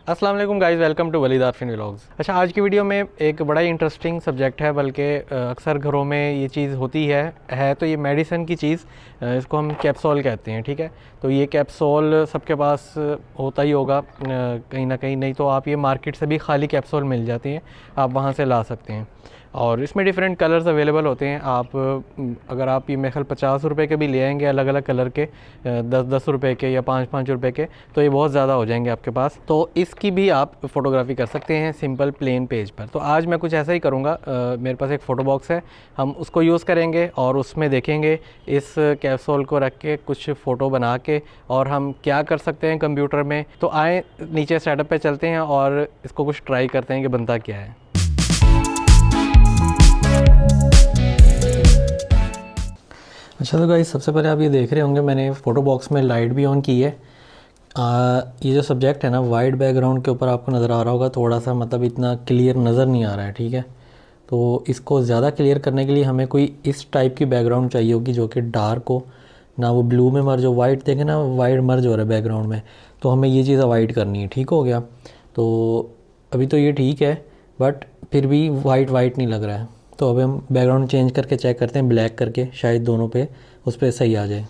अस्सलाम वालेकुम guys, welcome to Waleed Arfin vlogs. अच्छा, आज की वीडियो में एक बड़ा ही इंटरेस्टिंग सब्जेक्ट है, बल्कि अक्सर घरों में ये चीज़ होती है तो ये मेडिसिन की चीज़, इसको हम कैप्सूल कहते हैं। ठीक है, तो ये कैप्सूल सबके पास होता ही होगा कहीं ना कहीं, नहीं तो आप ये मार्केट से भी खाली कैप्सूल मिल जाती हैं, आप वहाँ से ला सकते हैं। और इसमें डिफरेंट कलर्स अवेलेबल होते हैं। आप अगर आप ये मेरे ख्याल 50 रुपये के भी ले आएंगे अलग अलग कलर के, 10-10 रुपये के या 5-5 रुपये के, तो ये बहुत ज़्यादा हो जाएंगे आपके पास। तो इसकी भी आप फ़ोटोग्राफी कर सकते हैं सिंपल प्लेन पेज पर। तो आज मैं कुछ ऐसा ही करूँगा। मेरे पास एक फ़ोटो बॉक्स है, हम उसको यूज़ करेंगे और उसमें देखेंगे इस कैप्सूल को रख के कुछ फ़ोटो बना के और हम क्या कर सकते हैं कंप्यूटर में। तो आए नीचे सेटअप पे चलते हैं और इसको कुछ ट्राई करते हैं कि बनता क्या है। अच्छा, तो गाइस सबसे पहले आप ये देख रहे होंगे मैंने फ़ोटो बॉक्स में लाइट भी ऑन की है। ये जो सब्जेक्ट है ना, वाइट बैकग्राउंड के ऊपर आपको नज़र आ रहा होगा, थोड़ा सा मतलब इतना क्लियर नज़र नहीं आ रहा है। ठीक है, तो इसको ज़्यादा क्लियर करने के लिए हमें कोई इस टाइप की बैकग्राउंड चाहिए होगी जो कि डार्क हो, ना वो ब्लू में मर्ज हो। वाइट देखें ना, वाइट मर्ज हो रहा है बैकग्राउंड में, तो हमें ये चीज़ अवॉइड करनी है। ठीक हो गया, तो अभी तो ये ठीक है, बट फिर भी वाइट वाइट नहीं लग रहा है। तो अभी हम बैकग्राउंड चेंज करके चेक करते हैं, ब्लैक करके, शायद दोनों पे उस पर सही आ जाए।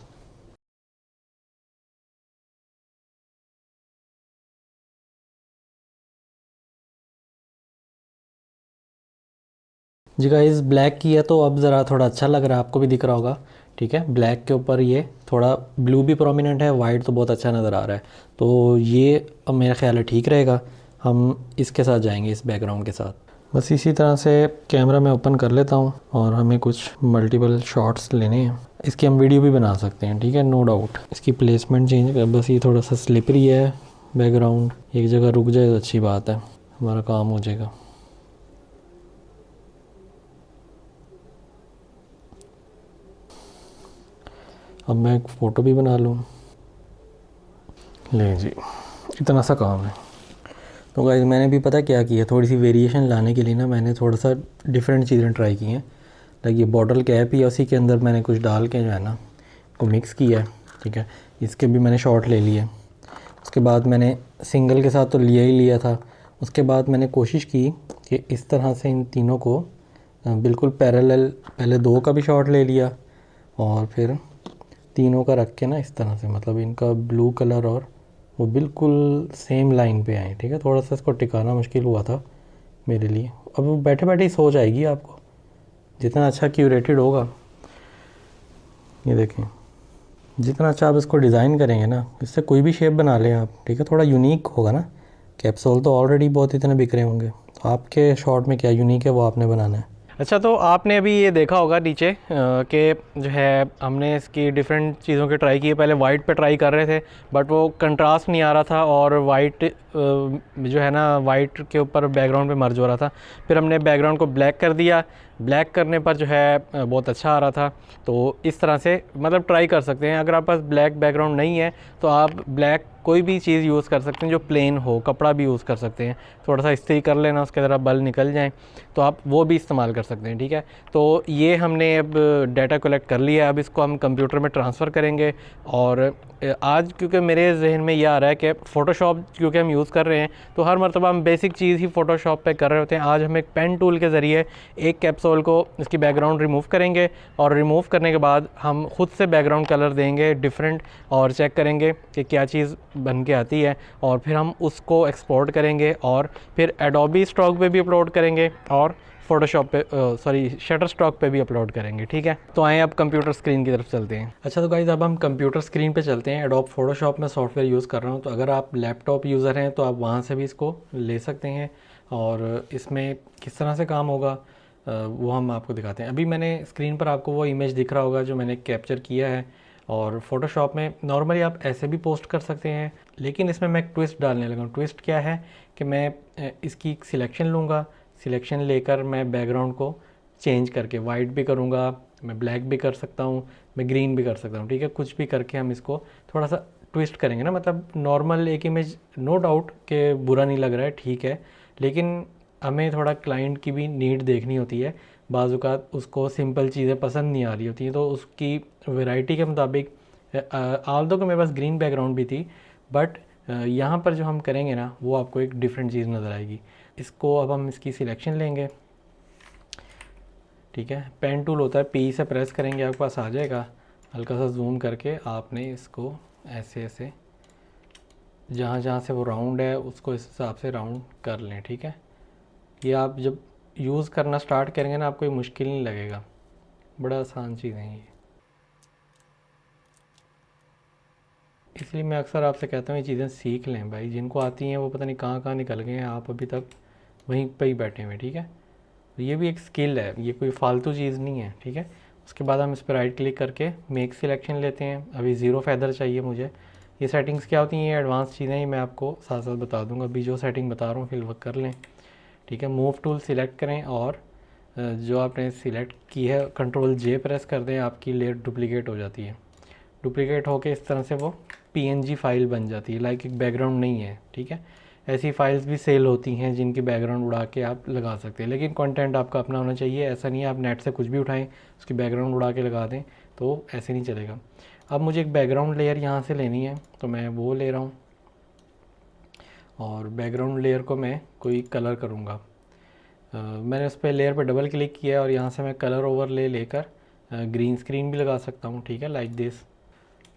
जी गाइस, ब्लैक की है तो अब ज़रा थोड़ा अच्छा लग रहा है, आपको भी दिख रहा होगा। ठीक है, ब्लैक के ऊपर ये थोड़ा ब्लू भी प्रोमिनेंट है, वाइट तो बहुत अच्छा नज़र आ रहा है। तो ये अब मेरा ख्याल है ठीक रहेगा, हम इसके साथ जाएंगे, इस बैकग्राउंड के साथ। बस इसी तरह से कैमरा मैं ओपन कर लेता हूँ और हमें कुछ मल्टीपल शॉट्स लेने हैं। इसकी हम वीडियो भी बना सकते हैं, ठीक है, नो डाउट। इसकी प्लेसमेंट चेंज कर, बस ये थोड़ा सा स्लिपरी है बैकग्राउंड, एक जगह रुक जाए तो अच्छी बात है, हमारा काम हो जाएगा। अब मैं एक फ़ोटो भी बना लूँ। ले जी, इतना सा काम है। तो गाइस मैंने भी पता क्या किया, थोड़ी सी वेरिएशन लाने के लिए ना मैंने थोड़ा सा डिफरेंट चीज़ें ट्राई की हैं। लाइक ये बॉटल कैप ही है, उसी के अंदर मैंने कुछ डाल के जो है ना को मिक्स किया है। ठीक है, इसके भी मैंने शॉट ले लिए। उसके बाद मैंने सिंगल के साथ तो लिया ही लिया था, उसके बाद मैंने कोशिश की कि इस तरह से इन तीनों को बिल्कुल पैरेलल, पहले दो का भी शॉट ले लिया और फिर तीनों का रख के ना इस तरह से, मतलब इनका ब्लू कलर और वो बिल्कुल सेम लाइन पे आए। ठीक है, थोड़ा सा इसको टिकाना मुश्किल हुआ था मेरे लिए। अब वो बैठे बैठे ही सो जाएगी आपको, जितना अच्छा क्यूरेटेड होगा। ये देखें, जितना अच्छा आप इसको डिज़ाइन करेंगे ना, इससे कोई भी शेप बना लें आप। ठीक है, थोड़ा यूनिक होगा ना। कैप्सूल तो ऑलरेडी बहुत इतने बिक रहे होंगे, तो आपके शॉट में क्या यूनिक है वो आपने बनाना है। अच्छा, तो आपने अभी ये देखा होगा नीचे कि जो है हमने इसकी डिफरेंट चीज़ों की ट्राई की है। पहले वाइट पे ट्राई कर रहे थे, बट वो कंट्रास्ट नहीं आ रहा था और वाइट जो है ना, वाइट के ऊपर बैकग्राउंड पे मर्ज हो रहा था। फिर हमने बैकग्राउंड को ब्लैक कर दिया, ब्लैक करने पर जो है बहुत अच्छा आ रहा था। तो इस तरह से मतलब ट्राई कर सकते हैं। अगर आप पास ब्लैक बैकग्राउंड नहीं है तो आप ब्लैक कोई भी चीज़ यूज़ कर सकते हैं जो प्लेन हो, कपड़ा भी यूज़ कर सकते हैं। थोड़ा सा इस्त्री कर लेना, उसके ज़रा बल निकल जाएं तो आप वो भी इस्तेमाल कर सकते हैं। ठीक है, तो ये हमने अब डाटा कलेक्ट कर लिया है, अब इसको हम कंप्यूटर में ट्रांसफ़र करेंगे। और आज क्योंकि मेरे जहन में ये आ रहा है कि फ़ोटोशॉप क्योंकि हम यूज़ कर रहे हैं तो हर मरतबा हम बेसिक चीज़ ही फ़ोटोशॉप पे कर रहे होते हैं। आज हम एक पेन टूल के ज़रिए एक कैप्सूल को, इसकी बैकग्राउंड रिमूव करेंगे और रिमूव करने के बाद हम खुद से बैकग्राउंड कलर देंगे डिफरेंट और चेक करेंगे कि क्या चीज़ बन के आती है। और फिर हम उसको एक्सपोर्ट करेंगे और फिर एडोबी स्टॉक पे भी अपलोड करेंगे और फ़ोटोशॉप पे, सॉरी, शटरस्टॉक पे भी अपलोड करेंगे। ठीक है, तो आए अब कंप्यूटर स्क्रीन की तरफ चलते हैं। अच्छा, तो गाइस अब हम कंप्यूटर स्क्रीन पे चलते हैं। एडोब फ़ोटोशॉप में सॉफ्टवेयर यूज़ कर रहा हूँ, तो अगर आप लैपटॉप यूज़र हैं तो आप वहाँ से भी इसको ले सकते हैं। और इसमें किस तरह से काम होगा वो हम आपको दिखाते हैं। अभी मैंने स्क्रीन पर आपको वो इमेज दिख रहा होगा जो मैंने कैप्चर किया है। और फ़ोटोशॉप में नॉर्मली आप ऐसे भी पोस्ट कर सकते हैं, लेकिन इसमें मैं एक ट्विस्ट डालने लगा हूँ। ट्विस्ट क्या है कि मैं इसकी सिलेक्शन लूँगा, सिलेक्शन लेकर मैं बैकग्राउंड को चेंज करके वाइट भी करूँगा, मैं ब्लैक भी कर सकता हूँ, मैं ग्रीन भी कर सकता हूँ। ठीक है, कुछ भी करके हम इसको थोड़ा सा ट्विस्ट करेंगे ना। मतलब नॉर्मल एक इमेज नो डाउट कि बुरा नहीं लग रहा है, ठीक है, लेकिन हमें थोड़ा क्लाइंट की भी नीड देखनी होती है। बाज़ात उसको सिंपल चीज़ें पसंद नहीं आ रही होती हैं, तो उसकी वैरायटी के मुताबिक आल दो कि मेरे पास ग्रीन बैकग्राउंड भी थी, बट यहाँ पर जो हम करेंगे ना वो आपको एक डिफरेंट चीज़ नज़र आएगी। इसको अब हम इसकी सिलेक्शन लेंगे, ठीक है। पेन टूल होता है, पी से प्रेस करेंगे आपके पास आ जाएगा। हल्का सा जूम करके आपने इसको ऐसे ऐसे जहाँ जहाँ से वो राउंड है उसको इस हिसाब से राउंड कर लें, ठीक है। ये आप जब यूज़ करना स्टार्ट करेंगे ना आपको ये मुश्किल नहीं लगेगा, बड़ा आसान चीज़ है ये। इसलिए मैं अक्सर आपसे कहता हूँ ये चीज़ें सीख लें भाई, जिनको आती हैं वो पता नहीं कहाँ कहाँ निकल गए हैं, आप अभी तक वहीं पे ही बैठे हुए, ठीक है। तो ये भी एक स्किल है, ये कोई फालतू चीज़ नहीं है, ठीक है। उसके बाद हम इस पर राइट क्लिक करके मेक सिलेक्शन लेते हैं। अभी ज़ीरो फैदर चाहिए मुझे। ये सेटिंग्स क्या होती हैं, ये एडवांस चीज़ें ही मैं आपको साथ साथ बता दूंगा। अभी जो सेटिंग बता रहा हूँ फिल वर्क कर लें, ठीक है। मूव टूल सिलेक्ट करें और जो आपने सिलेक्ट की है कंट्रोल जे प्रेस कर दें, आपकी लेयर डुप्लीकेट हो जाती है। डुप्लीकेट होके इस तरह से वो पीएनजी फाइल बन जाती है, लाइक एक बैकग्राउंड नहीं है, ठीक है। ऐसी फाइल्स भी सेल होती हैं जिनकी बैकग्राउंड उड़ा के आप लगा सकते हैं, लेकिन कंटेंट आपका अपना होना चाहिए। ऐसा नहीं है आप नेट से कुछ भी उठाएं उसकी बैकग्राउंड उड़ा के लगा दें, तो ऐसे नहीं चलेगा। अब मुझे एक बैकग्राउंड लेयर यहाँ से लेनी है तो मैं वो ले रहा हूँ, और बैकग्राउंड लेयर को मैं कोई कलर करूँगा। मैंने उस पर लेयर पर डबल क्लिक किया और यहाँ से मैं कलर ओवरले लेकर ग्रीन स्क्रीन भी लगा सकता हूँ, ठीक है, लाइक दिस।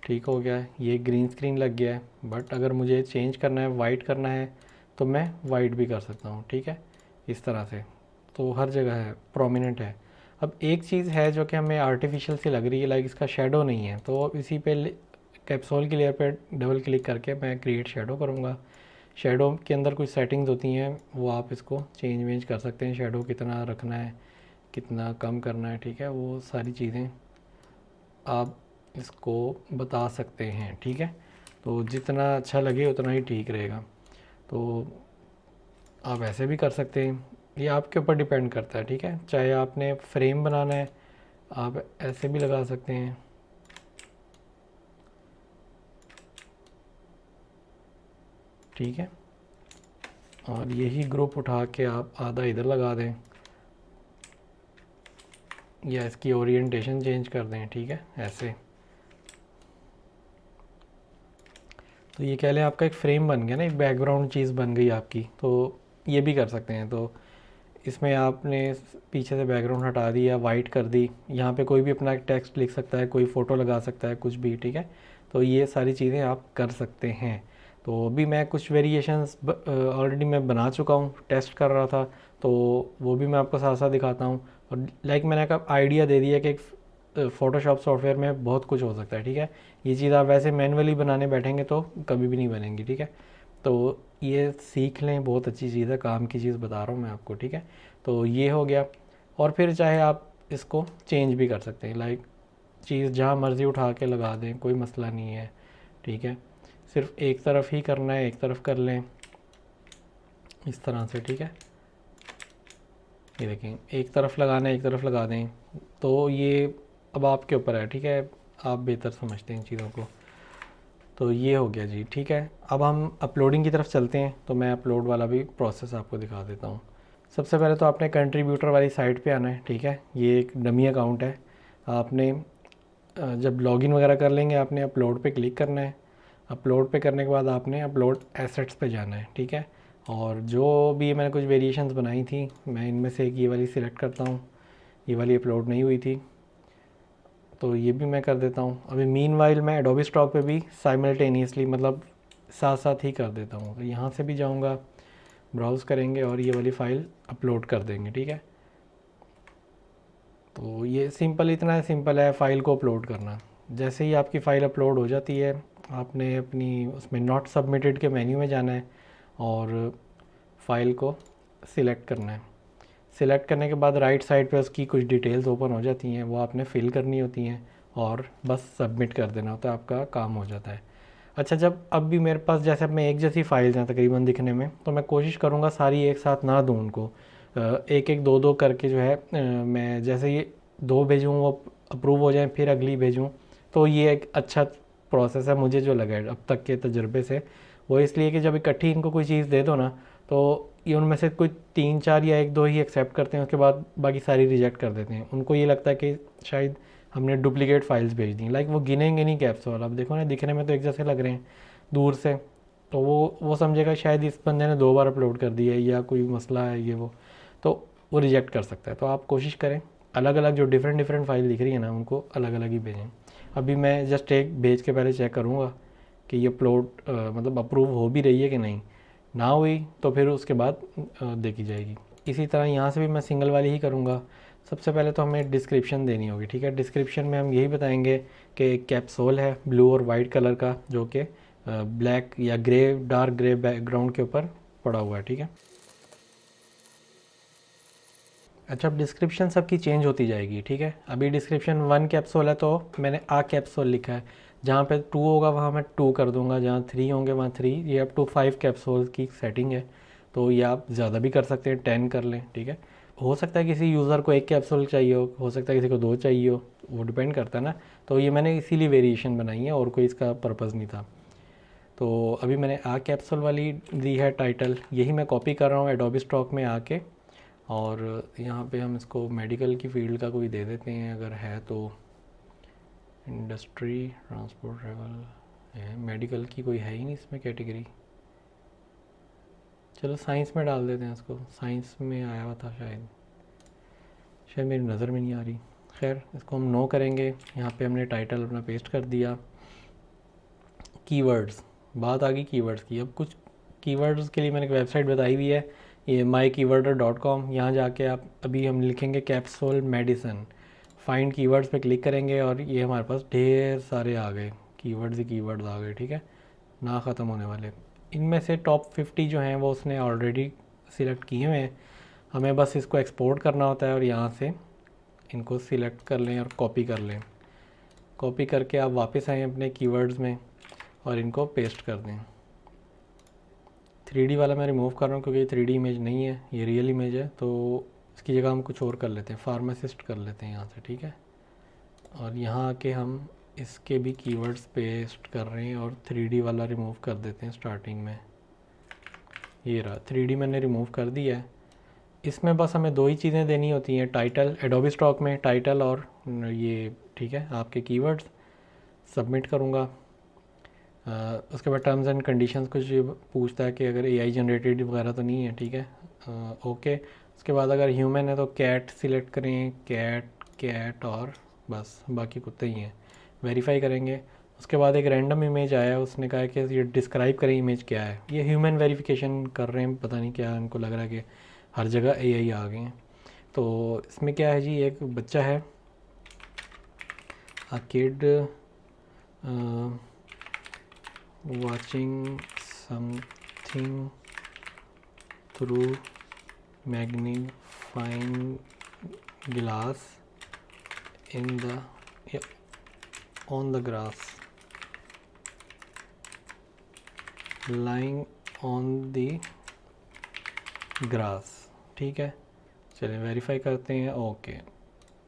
ठीक हो गया है, ये ग्रीन स्क्रीन लग गया है। बट अगर मुझे चेंज करना है, वाइट करना है, तो मैं वाइट भी कर सकता हूँ, ठीक है, इस तरह से। तो हर जगह है, प्रोमिनेंट है। अब एक चीज़ है जो कि हमें आर्टिफिशियल सी लग रही है, लाइक इसका शेडो नहीं है, तो इसी पे कैप्सूल की लेयर पे डबल क्लिक करके मैं क्रिएट शेडो करूँगा। शेडो के अंदर कुछ सेटिंग्स होती हैं, वो आप इसको चेंज वेंज कर सकते हैं। शेडो कितना रखना है, कितना कम करना है, ठीक है, वो सारी चीज़ें आप इसको बता सकते हैं, ठीक है। तो जितना अच्छा लगे उतना ही ठीक रहेगा। तो आप ऐसे भी कर सकते हैं, ये आपके ऊपर डिपेंड करता है, ठीक है। चाहे आपने फ्रेम बनाना है आप ऐसे भी लगा सकते हैं, ठीक है। और यही ग्रुप उठा के आप आधा इधर लगा दें या इसकी ओरिएंटेशन चेंज कर दें, ठीक है, ऐसे। तो ये कह लें आपका एक फ्रेम बन गया ना, एक बैकग्राउंड चीज़ बन गई आपकी। तो ये भी कर सकते हैं। तो इसमें आपने पीछे से बैकग्राउंड हटा दिया, वाइट कर दी, यहाँ पे कोई भी अपना टेक्स्ट लिख सकता है, कोई फ़ोटो लगा सकता है, कुछ भी, ठीक है। तो ये सारी चीज़ें आप कर सकते हैं। तो अभी मैं कुछ वेरिएशंस ऑलरेडी मैं बना चुका हूँ, टेस्ट कर रहा था, तो वो भी मैं आपको साथ साथ दिखाता हूँ। और लाइक मैंने का आइडिया दे दिया कि फ़ोटोशॉप सॉफ्टवेयर में बहुत कुछ हो सकता है, ठीक है। ये चीज़ आप वैसे मैनुअली बनाने बैठेंगे तो कभी भी नहीं बनेंगी, ठीक है। तो ये सीख लें, बहुत अच्छी चीज़ है, काम की चीज़ बता रहा हूँ मैं आपको, ठीक है। तो ये हो गया। और फिर चाहे आप इसको चेंज भी कर सकते हैं, लाइक चीज़ जहाँ मर्ज़ी उठा के लगा दें, कोई मसला नहीं है, ठीक है। सिर्फ एक तरफ ही करना है, एक तरफ कर लें इस तरह से, ठीक है। ये देखें, एक तरफ लगाना है, एक तरफ लगा दें। तो ये अब आपके ऊपर है, ठीक है, आप बेहतर समझते हैं इन चीज़ों को। तो ये हो गया जी, ठीक है। अब हम अपलोडिंग की तरफ चलते हैं, तो मैं अपलोड वाला भी प्रोसेस आपको दिखा देता हूँ। सबसे पहले तो आपने कंट्रीब्यूटर वाली साइट पे आना है, ठीक है। ये एक डमी अकाउंट है। आपने जब लॉगिन वगैरह कर लेंगे आपने अपलोड पे क्लिक करना है। अपलोड पे करने के बाद आपने अपलोड एसेट्स पे जाना है, ठीक है। और जो भी मैंने कुछ वेरिएशंस बनाई थी, मैं इनमें से एक ये वाली सिलेक्ट करता हूँ। ये वाली अपलोड नहीं हुई थी तो ये भी मैं कर देता हूँ। अभी मीनवाइल मैं एडोबी स्टॉक पे भी साइमल्टेनियसली, मतलब साथ साथ ही कर देता हूँ। तो यहाँ से भी जाऊँगा, ब्राउज़ करेंगे और ये वाली फ़ाइल अपलोड कर देंगे, ठीक है। तो ये सिंपल, इतना है सिंपल है फ़ाइल को अपलोड करना। जैसे ही आपकी फ़ाइल अपलोड हो जाती है, आपने अपनी उसमें नॉट सबमिटेड के मेन्यू में जाना है और फ़ाइल को सिलेक्ट करना है। सिलेक्ट करने के बाद राइट साइड पे उसकी कुछ डिटेल्स ओपन हो जाती हैं, वो आपने फिल करनी होती हैं और बस सबमिट कर देना होता है, आपका काम हो जाता है। अच्छा, जब अब भी मेरे पास जैसे अब मैं एक जैसी फाइल्स हैं तकरीबन दिखने में, तो मैं कोशिश करूँगा सारी एक साथ ना दूँ उनको, एक एक दो दो करके जो है मैं जैसे ये दो भेजूँ वो अप्रूव हो जाए फिर अगली भेजूँ। तो ये एक अच्छा प्रोसेस है मुझे जो लगा है अब तक के तजुर्बे से। वो इसलिए कि जब इकट्ठी इनको कोई चीज़ दे दो ना, तो ये उनमें से कोई 3-4 या 1-2 ही एक्सेप्ट करते हैं, उसके बाद बाकी सारी रिजेक्ट कर देते हैं। उनको ये लगता है कि शायद हमने डुप्लीकेट फाइल्स भेज दी, लाइक वो गिनेंगे नहीं कैप्सूल। अब देखो ना, दिखने में तो एक जैसे लग रहे हैं दूर से, तो वो समझेगा शायद इस बंदे ने 2 बार अपलोड कर दिया है या कोई मसला है ये तो वो रिजेक्ट कर सकता है। तो आप कोशिश करें अलग अलग जो डिफरेंट डिफरेंट फाइल दिख रही है ना उनको अलग अलग ही भेजें। अभी मैं जस्ट एक भेज के पहले चेक करूँगा कि ये अपलोड मतलब अप्रूव हो भी रही है कि नहीं, ना हुई तो फिर उसके बाद देखी जाएगी। इसी तरह यहाँ से भी मैं सिंगल वाली ही करूँगा। सबसे पहले तो हमें डिस्क्रिप्शन देनी होगी, ठीक है। डिस्क्रिप्शन में हम यही बताएंगे कि कैप्सूल है ब्लू और वाइट कलर का जो कि ब्लैक या ग्रे डार्क ग्रे बैकग्राउंड के ऊपर पड़ा हुआ है, ठीक है। अच्छा, अब डिस्क्रिप्शन सबकी चेंज होती जाएगी, ठीक है। अभी डिस्क्रिप्शन 1 कैप्सूल है तो मैंने आ कैप्सूल लिखा है, जहाँ पे 2 होगा वहाँ मैं 2 कर दूंगा, जहाँ 3 होंगे वहाँ 3। ये अप टू 5 कैप्सूल की सेटिंग है, तो ये आप ज़्यादा भी कर सकते हैं, 10 कर लें, ठीक है। हो सकता है किसी यूज़र को 1 कैप्सूल चाहिए हो सकता है किसी को 2 चाहिए हो, वो डिपेंड करता है ना। तो ये मैंने इसीलिए वेरिएशन बनाई है और कोई इसका पर्पज़ नहीं था। तो अभी मैंने आ कैप्सूल वाली दी है टाइटल, यही मैं कॉपी कर रहा हूँ एडोबी स्टॉक में आके, और यहाँ पे हम इसको मेडिकल की फील्ड का कोई दे देते हैं अगर है तो। इंडस्ट्री ट्रांसपोर्ट ट्रेवल है, मेडिकल की कोई है ही नहीं इसमें कैटेगरी। चलो साइंस में डाल देते हैं इसको, साइंस में आया हुआ था शायद, शायद मेरी नज़र में नहीं आ रही। खैर इसको हम नो करेंगे। यहाँ पे हमने टाइटल अपना पेस्ट कर दिया। कीवर्ड्स, बात आ गई कीवर्ड्स की। अब कुछ कीवर्ड्स के लिए मैंने एक वेबसाइट बताई हुई है, ये mykeywordr.com। यहाँ जाके आप अभी हम लिखेंगे कैप्सूल मेडिसिन, फाइंड कीवर्ड्स पे क्लिक करेंगे और ये हमारे पास ढेर सारे आ गए, कीवर्ड्स ही कीवर्ड्स आ गए, ठीक है, ना ख़त्म होने वाले। इनमें से टॉप 50 जो हैं वो उसने ऑलरेडी सिलेक्ट किए हुए हैं, हमें बस इसको एक्सपोर्ट करना होता है और यहाँ से इनको सिलेक्ट कर लें और कॉपी कर लें। कॉपी करके आप वापस आएँ अपने कीवर्ड्स में और इनको पेस्ट कर दें। 3D वाला मैं रिमूव कर रहा हूँ क्योंकि ये 3D इमेज नहीं है, ये रियल इमेज है। तो इसकी जगह हम कुछ और कर लेते हैं, फार्मासिस्ट कर लेते हैं यहाँ से, ठीक है। और यहाँ आके हम इसके भी कीवर्ड्स पेस्ट कर रहे हैं और 3D वाला रिमूव कर देते हैं स्टार्टिंग में। ये रहा 3D मैंने रिमूव कर दिया है। इसमें बस हमें 2 ही चीज़ें देनी होती हैं, टाइटल एडोबी स्टॉक में टाइटल और ये, ठीक है, आपके कीवर्ड्स। सबमिट करूँगा। उसके बाद टर्म्स एंड कंडीशंस कुछ पूछता है कि अगर AI जनरेटेड वगैरह तो नहीं है, ठीक है, ओके। उसके बाद अगर ह्यूमन है तो कैट सिलेक्ट करें, कैट और बस बाकी कुत्ते ही हैं, वेरीफाई करेंगे। उसके बाद एक रैंडम इमेज आया, उसने कहा कि ये डिस्क्राइब करें इमेज क्या है। ये ह्यूमन वेरिफिकेशन कर रहे हैं, पता नहीं क्या इनको लग रहा है कि हर जगह AI आ गए हैं। तो इसमें क्या है जी, एक बच्चा है, a kid watching something through magnifying glass in the on the grass lying on the grass, ठीक है। चलिए वेरीफाई करते हैं, ओके।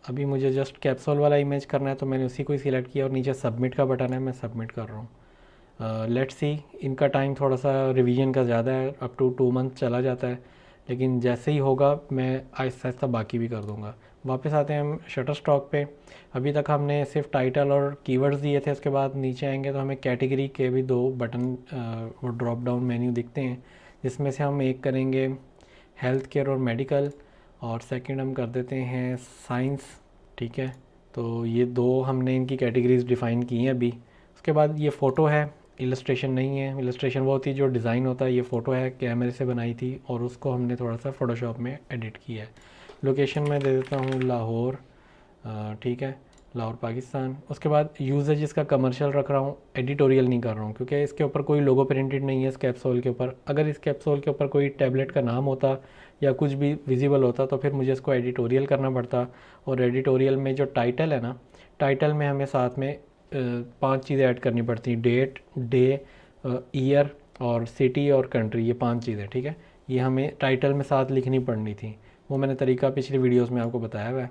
अभी मुझे जस्ट कैप्सूल वाला इमेज करना है तो मैंने उसी को ही सिलेक्ट किया और नीचे सबमिट का बटन है, मैं सबमिट कर रहा हूँ। लेट्स सी, इनका टाइम थोड़ा सा रिवीजन का ज़्यादा है, अप टू 2 मंथ चला जाता है, लेकिन जैसे ही होगा मैं आहिस्ता आहिस्ता बाकी भी कर दूंगा। वापस आते हैं हम शटर स्टॉक पे। अभी तक हमने सिर्फ टाइटल और कीवर्ड्स दिए थे, उसके बाद नीचे आएंगे तो हमें कैटेगरी के भी 2 बटन वो ड्रॉप डाउन मेन्यू दिखते हैं, जिसमें से हम एक करेंगे हेल्थ केयर और मेडिकल, और सेकंड हम कर देते हैं साइंस, ठीक है। तो ये 2 हमने इनकी कैटेगरीज डिफ़ाइन की हैं अभी। उसके बाद ये फ़ोटो है, इलस्ट्रेशन नहीं है। इलस्ट्रेशन वो होती है जो डिज़ाइन होता है, ये फ़ोटो है कैमरे से बनाई थी और उसको हमने थोड़ा सा फ़ोटोशॉप में एडिट किया है। लोकेशन मैं दे देता हूँ लाहौर, ठीक है, लाहौर पाकिस्तान। उसके बाद यूजेज इसका कमर्शियल रख रहा हूँ, एडिटोरियल नहीं कर रहा हूँ क्योंकि इसके ऊपर कोई लोगो प्रिंटेड नहीं है इस कैप्सूल के ऊपर। अगर इस कैप्सूल के ऊपर कोई टैबलेट का नाम होता या कुछ भी विजिबल होता तो फिर मुझे इसको एडिटोरियल करना पड़ता। और एडिटोरियल में जो टाइटल है ना, टाइटल में हमें साथ में 5 चीज़ें ऐड करनी पड़ती, डेट, डे, ईयर और सिटी और कंट्री, ये 5 चीज़ें, ठीक है। ये हमें टाइटल में साथ लिखनी पड़नी थी, वो मैंने तरीका पिछली वीडियोस में आपको बताया हुआ है।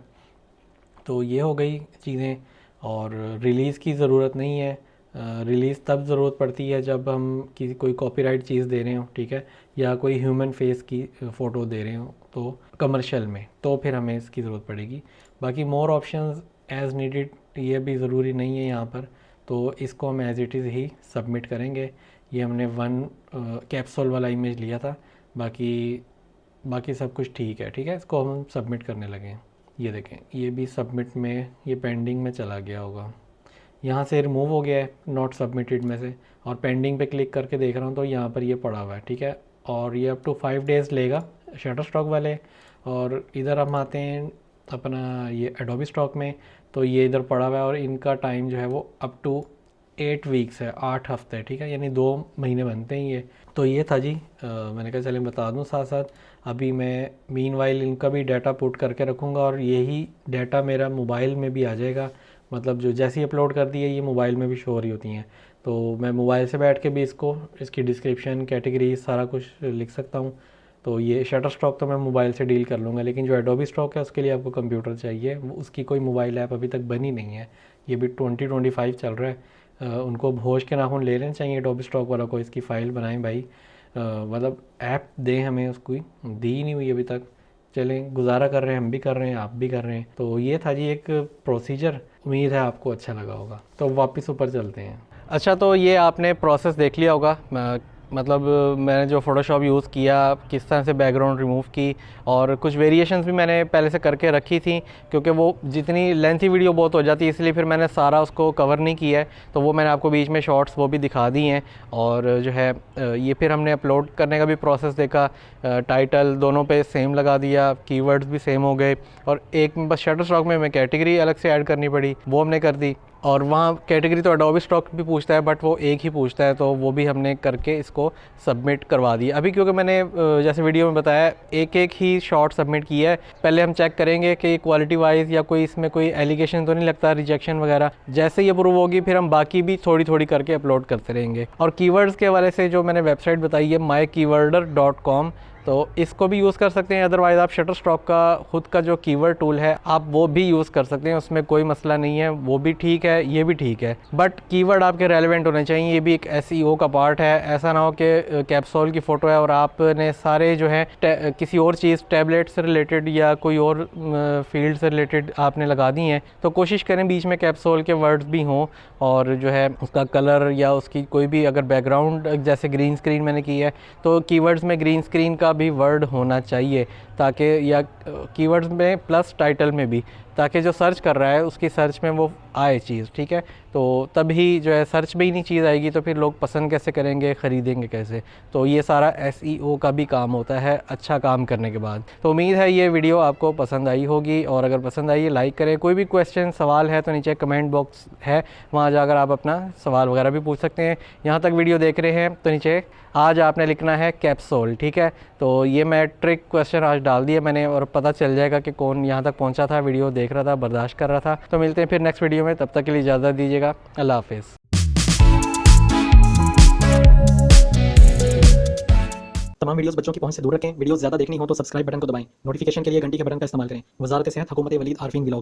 तो ये हो गई चीज़ें। और रिलीज़ की ज़रूरत नहीं है, रिलीज़ तब ज़रूरत पड़ती है जब हम किसी कोई कॉपीराइट चीज़ दे रहे हो, ठीक है, या कोई ह्यूमन फेस की फ़ोटो दे रहे हो तो कमर्शियल में, तो फिर हमें इसकी ज़रूरत पड़ेगी। बाकी मोर ऑप्शंस एज़ नीडेड, ये भी ज़रूरी नहीं है यहाँ पर, तो इसको हम as it is he submit करेंगे। ये हमने 1 कैप्सूल वाला इमेज लिया था, बाकी सब कुछ ठीक है। ठीक है, इसको हम सबमिट करने लगे। ये देखें, ये भी सबमिट में, ये पेंडिंग में चला गया होगा, यहाँ से रिमूव हो गया है नॉट सबमिटेड में से, और पेंडिंग पे क्लिक करके देख रहा हूँ तो यहाँ पर ये पड़ा हुआ है। ठीक है, और ये अप टू 5 डेज़ लेगा शटरस्टॉक वाले। और इधर हम आते हैं अपना ये एडोबी स्टॉक में, तो ये इधर पड़ा हुआ है और इनका टाइम जो है वो अप टू 8 वीक्स है, 8 हफ्ते। ठीक है, यानी 2 महीने बनते हैं ये। तो ये था जी, मैंने कहा चलें बता दूं साथ साथ। अभी मैं मीनवाइल इनका भी डाटा पुट करके रखूँगा और यही डाटा मेरा मोबाइल में भी आ जाएगा, मतलब जो जैसी अपलोड कर दी है ये मोबाइल में भी शो हो रही होती हैं। तो मैं मोबाइल से बैठ के भी इसकी डिस्क्रिप्शन, कैटेगरी सारा कुछ लिख सकता हूँ। तो ये शटर स्टॉक तो मैं मोबाइल से डील कर लूँगा, लेकिन जो एडोबी स्टॉक है उसके लिए आपको कंप्यूटर चाहिए, उसकी कोई मोबाइल ऐप अभी तक बनी नहीं है। ये भी 2025 चल रहा है। उनको होश के नाखून ले लेने चाहिए एडोबी स्टॉक वाला को, इसकी फ़ाइल बनाएं भाई, मतलब ऐप दें हमें, उसको दी ही नहीं हुई अभी तक। चलें, गुजारा कर रहे हैं, हम भी कर रहे हैं, आप भी कर रहे हैं। तो ये था जी एक प्रोसीजर, उम्मीद है आपको अच्छा लगा होगा। तो वापस ऊपर चलते हैं। अच्छा, तो ये आपने प्रोसेस देख लिया होगा, मतलब मैंने जो फ़ोटोशॉप यूज़ किया, किस तरह से बैकग्राउंड रिमूव की, और कुछ वेरिएशंस भी मैंने पहले से करके रखी थी, क्योंकि वो जितनी लेंथी वीडियो बहुत हो जाती है इसलिए फिर मैंने सारा उसको कवर नहीं किया है। तो वो मैंने आपको बीच में शॉर्ट्स वो भी दिखा दी हैं। और जो है ये फिर हमने अपलोड करने का भी प्रोसेस देखा, टाइटल दोनों पे सेम लगा दिया, कीवर्ड्स भी सेम हो गए, और एक बस शटर स्टॉक में हमें कैटेगरी अलग से ऐड करनी पड़ी, वो हमने कर दी। और वहाँ कैटेगरी तो एडोबी स्टॉक भी पूछता है, बट वो एक ही पूछता है, तो वो भी हमने करके इसको सबमिट करवा दिया। अभी क्योंकि मैंने जैसे वीडियो में बताया एक एक ही शॉट सबमिट किया है, पहले हम चेक करेंगे कि क्वालिटी वाइज या कोई इसमें कोई एलिगेशन तो नहीं लगता, रिजेक्शन वगैरह। जैसे ये प्रूव होगी फिर हम बाकी भी थोड़ी थोड़ी करके अपलोड करते रहेंगे। और कीवर्ड्स के हवाले से जो मैंने वेबसाइट बताई है mykeywordr.com, तो इसको भी यूज़ कर सकते हैं। अदरवाइज़ आप शटर स्टॉक का खुद का जो कीवर्ड टूल है आप वो भी यूज़ कर सकते हैं, उसमें कोई मसला नहीं है, वो भी ठीक है, ये भी ठीक है। बट कीवर्ड आपके रेलेवेंट होने चाहिए, ये भी एक SEO का पार्ट है। ऐसा ना हो कि कैप्सूल की फ़ोटो है और आपने सारे जो है किसी और चीज़, टैबलेट से रिलेटेड या कोई और फील्ड से रिलेटेड आपने लगा दी हैं। तो कोशिश करें बीच में कैप्सूल के वर्ड्स भी हों, और जो है उसका कलर या उसकी कोई भी अगर बैकग्राउंड, जैसे ग्रीन स्क्रीन मैंने की है तो कीवर्ड्स में ग्रीन स्क्रीन का भी वर्ड होना चाहिए, ताकि या कीवर्ड्स में प्लस टाइटल में भी, ताकि जो सर्च कर रहा है उसकी सर्च में वो आए चीज़। ठीक है, तो तभी जो है सर्च में ही नहीं चीज़ आएगी तो फिर लोग पसंद कैसे करेंगे, ख़रीदेंगे कैसे। तो ये सारा SEO का भी काम होता है अच्छा काम करने के बाद। तो उम्मीद है ये वीडियो आपको पसंद आई होगी, और अगर पसंद आई है लाइक करें। कोई भी क्वेश्चन सवाल है तो नीचे कमेंट बॉक्स है, वहाँ जाकर आप अपना सवाल वगैरह भी पूछ सकते हैं। यहाँ तक वीडियो देख रहे हैं तो नीचे आज आपने लिखना है कैप्सूल। ठीक है, तो ये मैं ट्रिक क्वेश्चन आज डाल दिया मैंने, और पता चल जाएगा कि कौन यहाँ तक पहुँचा था, वीडियो देख रहा था, बर्दाश्त कर रहा था। तो मिलते हैं फिर नेक्स्ट वीडियो में, तब तक के लिए इजाज़त दीजिएगा। अल्लाह हाफिज़। तमाम वीडियोस बच्चों की पहुंच से दूर रखें। वीडियोस ज़्यादा देखनी हो तो सब्सक्राइब बटन को दबाएं। नोटिफिकेशन के लिए घंटी के बटन का इस्तेमाल करें। वजारत सेहत, हुकूमत वलीद आरफीन व्लॉग्स।